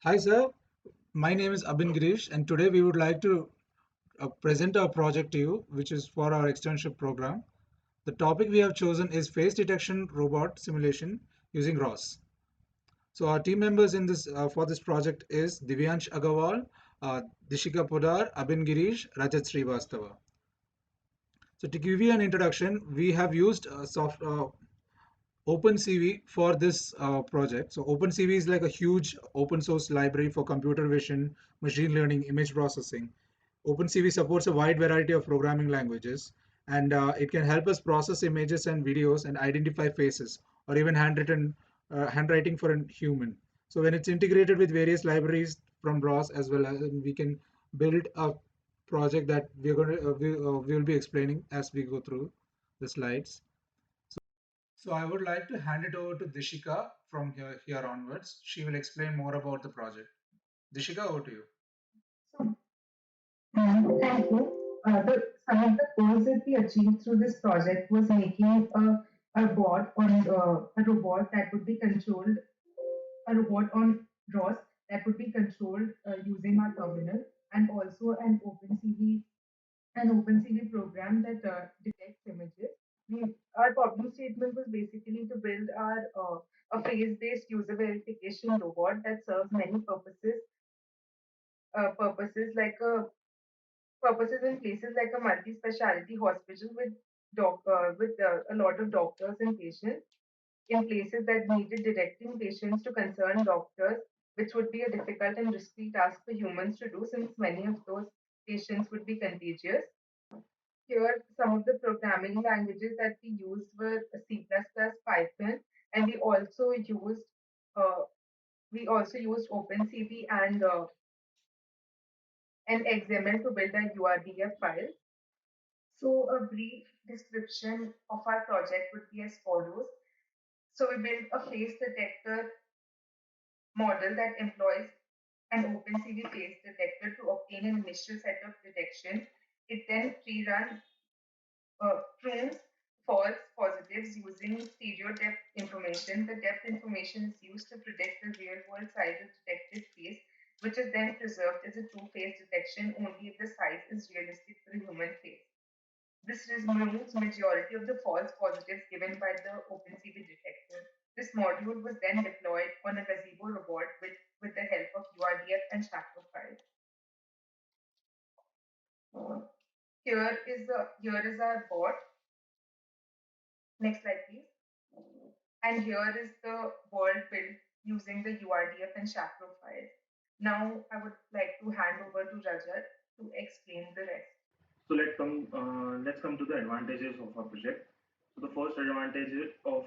Hi, sir. My name is Abin Girish, and today we would like to present our project to you, which is for our externship program. The topic we have chosen is face detection robot simulation using ROS. So our team members in this for this project is Divyansh Agarwal, Dishika Podar, Abin Girish, Rajat Srivastava. So to give you an introduction, we have used OpenCV for this project. So OpenCV is like a huge open source library for computer vision, machine learning, image processing. OpenCV supports a wide variety of programming languages, and it can help us process images and videos and identify faces or even handwriting for a human. So when it's integrated with various libraries from ROS as well as we can build a project that we will be explaining as we go through the slides. So I would like to hand it over to Dishika from here onwards. She will explain more about the project. Dishika, over to you. So, thank you. Some of the goals that we achieved through this project was making a robot that would be controlled, a robot on ROS that would be controlled using our terminal, and also an OpenCV program that detects images. Our problem statement was basically to build a phase-based user verification robot that serves many purposes like a purposes in places like a multi-specialty hospital with a lot of doctors and patients, in places that needed directing patients to concerned doctors, which would be a difficult and risky task for humans to do since many of those patients would be contagious. Here, some of the programming languages that we used were C++, Python, and uh, we also used OpenCV and XML to build a URDF file. So a brief description of our project would be as follows. So we built a face detector model that employs an OpenCV face detector to obtain an initial set of detection. It then prunes false positives using stereo depth information. The depth information is used to predict the real world size of detected face, which is then preserved as a true face detection only if the size is realistic for a human face. This removes majority of the false positives given by the OpenCV detector. This module was then deployed on a Gazebo robot with the help of URDF and Chaco files. Here is our bot. Next slide, please. And here is the world built using the URDF and Chaco files. Now I would like to hand over to Rajat to explain the rest. So let's come to the advantages of our project. So the first advantage of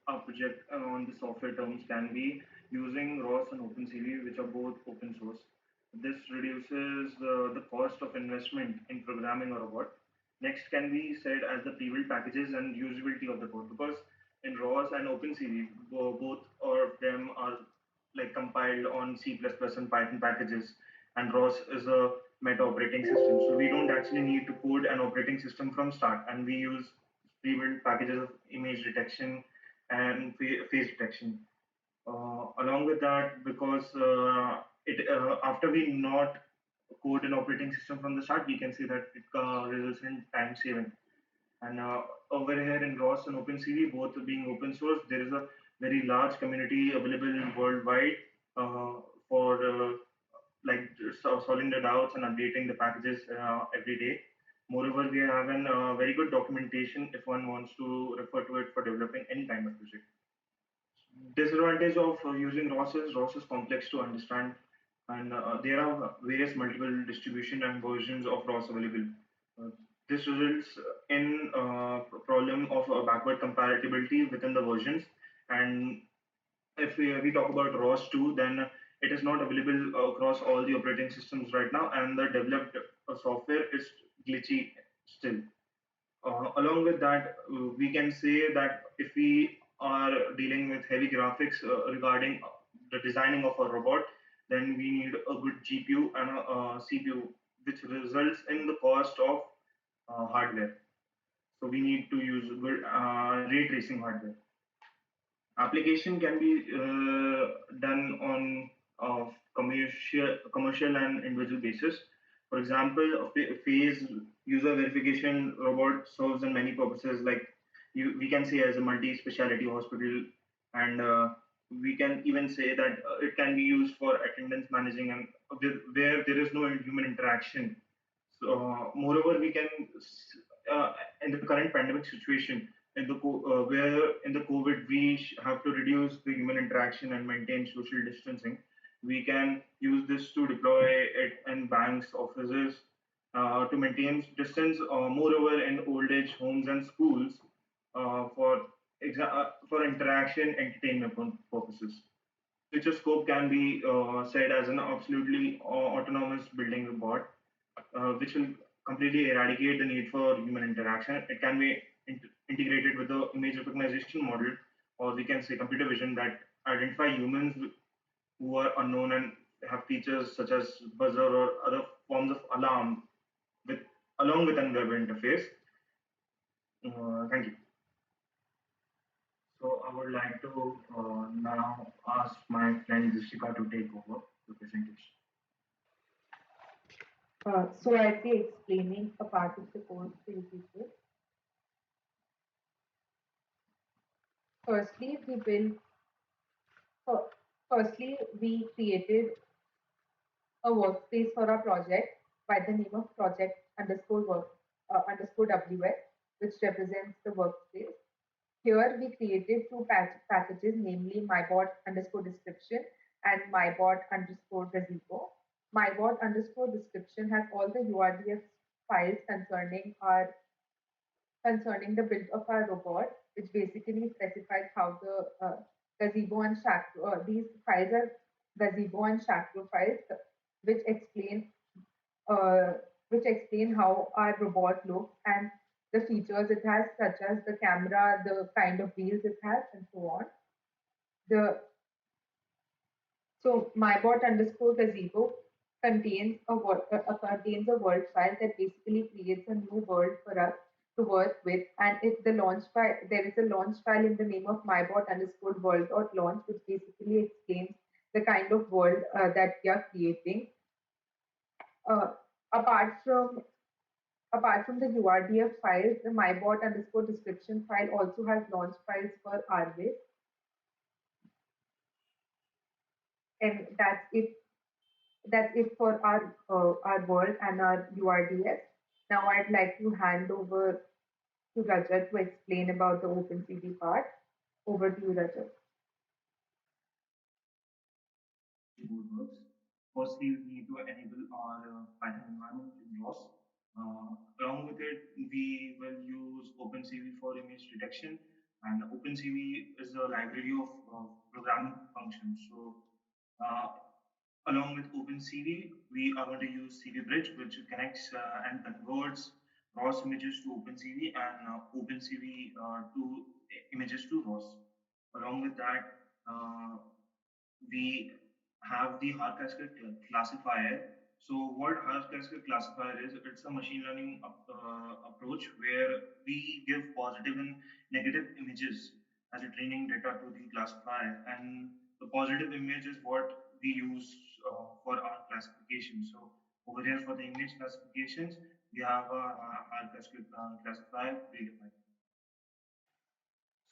our project on the software terms can be using ROS and OpenCV, which are both open source. This reduces the cost of investment in programming a robot. Next can be said as the pre-built packages and usability of the code, because in ROS and OpenCV, both of them are like compiled on C++ and Python packages, and ROS is a meta operating system. So we don't actually need to code an operating system from start, and we use pre-built packages of image detection and face detection. Along with that, because it after we not code an operating system from the start, we can see that it results in time saving. And over here in ROS and OpenCV, both being open source, there is a very large community available worldwide for like solving the doubts and updating the packages every day. Moreover, we have a very good documentation if one wants to refer to it for developing any kind of project. Disadvantage of using ROS is complex to understand, and there are various multiple distribution and versions of ROS available. Uh, this results in problem of backward compatibility within the versions. And if we talk about ROS 2, then it is not available across all the operating systems right now, and the developed software is glitchy still. Along with that, we can say that if we are dealing with heavy graphics regarding the designing of a robot, then we need a good GPU and a CPU, which results in the cost of hardware. So we need to use good ray tracing hardware. Application can be done on commercial and individual basis. For example, a phase user verification robot serves in many purposes, like we can say as a multi-speciality hospital, and we can even say that it can be used for attendance managing and where there is no human interaction. So, moreover, we can in the current pandemic situation, where in the COVID we have to reduce the human interaction and maintain social distancing. We can use this to deploy it in banks, offices, to maintain distance. Moreover, in old age homes and schools, for interaction entertainment purposes. Switchoscope can be said as an absolutely autonomous building robot, which will completely eradicate the need for human interaction. It can be integrated with the image recognition model, or we can say computer vision that identify humans who are unknown and have features such as buzzer or other forms of alarm with along with an web interface. Thank you. So I would like to now ask my friend Jessica to take over the presentation. So I'll be explaining a part of the course to you people. Firstly, we built. Firstly, we created a workspace for our project by the name of project underscore work underscore WS, which represents the workspace. Here we created two packages, namely mybot underscore description and mybot underscore gazebo. Mybot underscore description has all the URDF files concerning the build of our robot, which basically specifies how the gazebo and these files are gazebo and shackle files, which explain uh, how our robot looks and the features it has, such as the camera, the kind of wheels it has, and so on. The So mybot underscore gazebo contains a world file that basically creates a new world for us to work with. And if the launch file, there is a launch file in the name of mybot underscore world dot launch, which basically explains the kind of world that we are creating. Uh, apart from the URDF files, the mybot underscore description file also has launch files for Arvis, and that's it for our world and our URDF. Now I'd like to hand over to Rajat to explain about the OpenCV part. Over to you, Rajat. Code works. Firstly, we need to enable our Python environment in ROS. Along with it, we will use OpenCV for image detection, and OpenCV is a library of programming functions. So, uh, along with OpenCV, we are going to use CV Bridge, which connects and converts ROS images to OpenCV and OpenCV to images to ROS. Along with that, uh, we have the Hard-Cascade classifier. So what Hard-Cascade classifier is, it's a machine learning approach where we give positive and negative images as a training data to the classifier, and the positive image is what we use for our classification. So over here for the image classifications, we have a Hard-Cascade classifier predefined.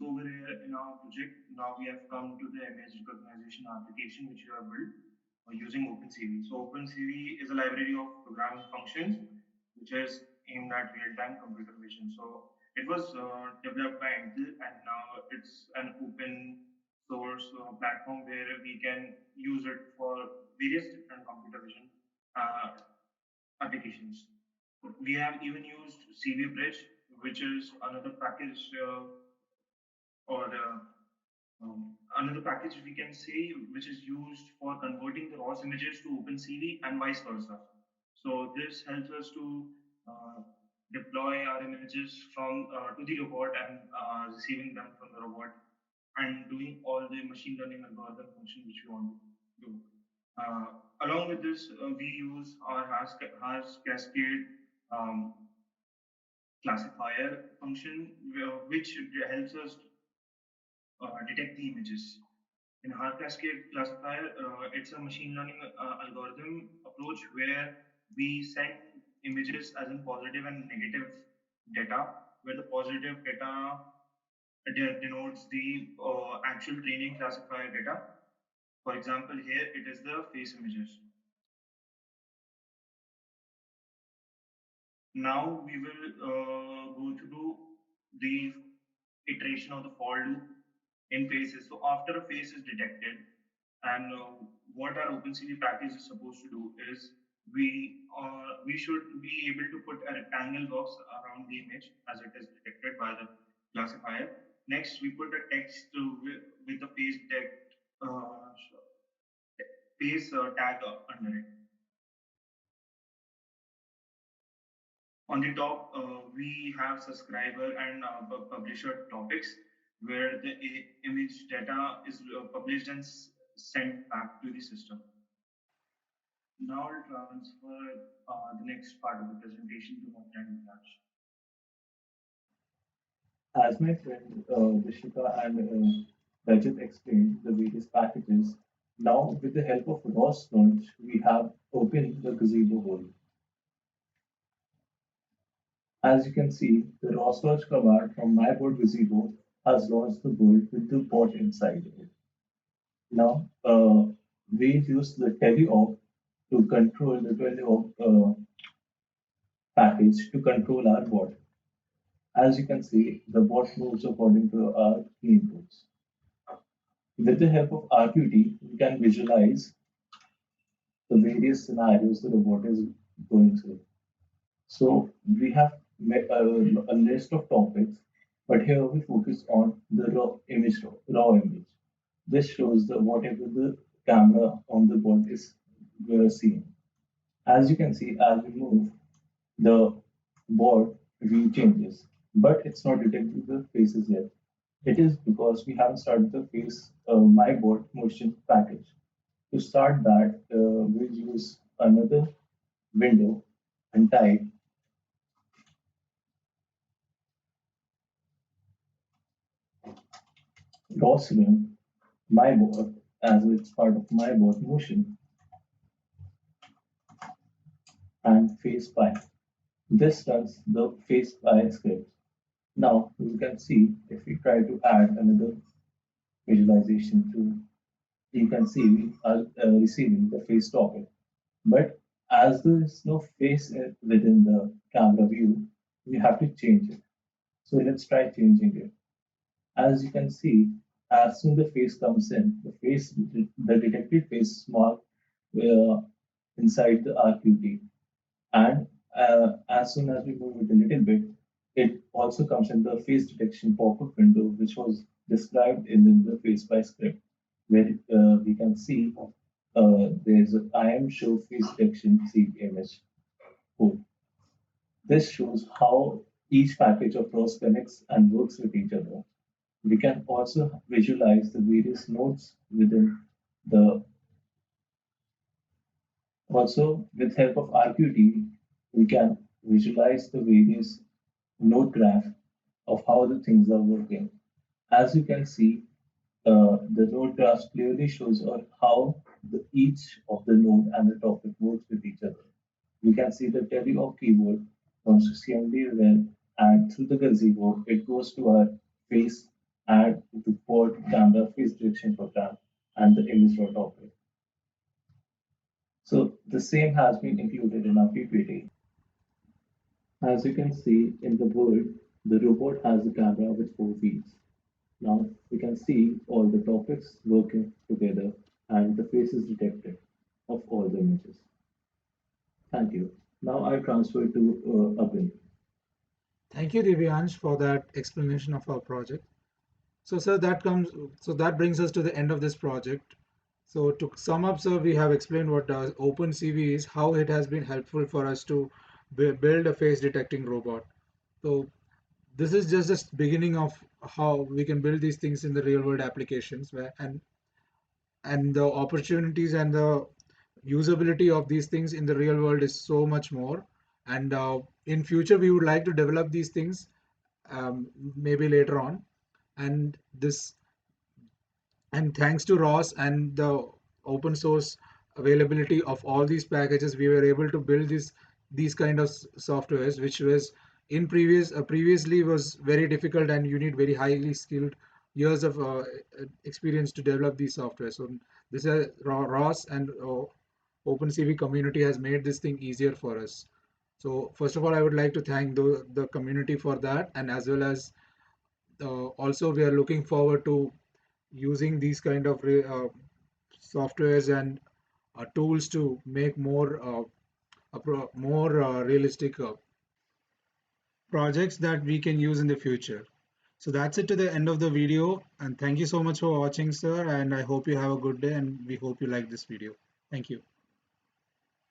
So over here in our project, now we have come to the image recognition application which we have built using OpenCV. So OpenCV is a library of programming functions which is aimed at real-time computer vision. So it was developed by Intel, and now it's an open source platform where we can use it for various different computer vision uh, applications. We have even used CV Bridge, which is another package or another package we can say which is used for converting the ROS images to OpenCV and vice versa. So this helps us to uh, deploy our images from to the robot and receiving them from the robot and doing all the machine learning algorithm function which we want to do. Along with this, we use our Hash Cascade um, classifier function, which helps us detect the images In hard cascade classifier, it's a machine learning algorithm approach where we send images as in positive and negative data, where the positive data denotes the actual training classifier data. For example, here it is the face images. Now we will go through the iteration of the for loop in phases. So after a phase is detected, and what our OpenCV package is supposed to do is we should be able to put a rectangle box around the image as it is detected by the classifier. Next, we put a text with the phase detect phase tag under it. On the top, we have subscriber and publisher topics where the image data is published and sent back to the system. Now I'll transfer the next part of the presentation to my friend Yash. As my friend Vishika and Rajat explained the various packages, now with the help of ROS launch, we have opened the Gazebo hole. As you can see, the ROS launch command from my board Gazebo has launched the board with the bot inside it. Now, we use the teleop to control the teleop package to control our bot. As you can see, the bot moves according to our inputs. With the help of RQT, we can visualize the various scenarios the robot is going through. So we have a list of topics, but here we focus on the raw image. This shows the whatever the camera on the board is seeing. As you can see, as we move, the board view changes, but it's not detecting the faces yet. It is because we haven't started the face my board motion package. To start that, we'll use another window and type run my board as it's part of my board motion and face by. This runs the face by script. Now you can see if we try to add another visualization to, you can see we are receiving the face topic. But as there is no face within the camera view, we have to change it. So let's try changing it. As you can see, as soon the face comes in, the detected face is marked inside the RQT. And as soon as we move it a little bit, it also comes in the face detection pop-up window, which was described in the face by script, where we can see there's a IM show face detection seek image code. This shows how each package of rows connects and works with each other. We can also visualize the various nodes within the, also with help of RQT, we can visualize the various node graph of how the things are working. As you can see, the node graph clearly shows how each of the node and the topic works with each other. We can see the teleop keyword comes to CMD well, and through the gazebo, it goes to our face and the port camera face direction program and the image raw topic. So the same has been included in our PPT. As you can see in the board, the robot has a camera with 4 wheels. Now we can see all the topics working together and the faces detected of all the images. Thank you. Now I transfer to Abhin. Thank you, Divyansh, for that explanation of our project. So, sir, that brings us to the end of this project. So, to sum up, sir, we have explained what OpenCV is, how it has been helpful for us to build a face detecting robot. So, this is just the beginning of how we can build these things in the real world applications, and the opportunities and the usability of these things in the real world is so much more. And in future, we would like to develop these things maybe later on. And this And thanks to ROS and the open source availability of all these packages, we were able to build these kind of softwares, which was in previously was very difficult, and you need very highly skilled years of experience to develop these software. So this is ROS and OpenCV community has made this thing easier for us. So first of all, I would like to thank the community for that, and as well as also we are looking forward to using these kind of softwares and tools to make more realistic projects that we can use in the future. So that's it to the end of the video, and thank you so much for watching, sir, and I hope you have a good day, and we hope you like this video. Thank you.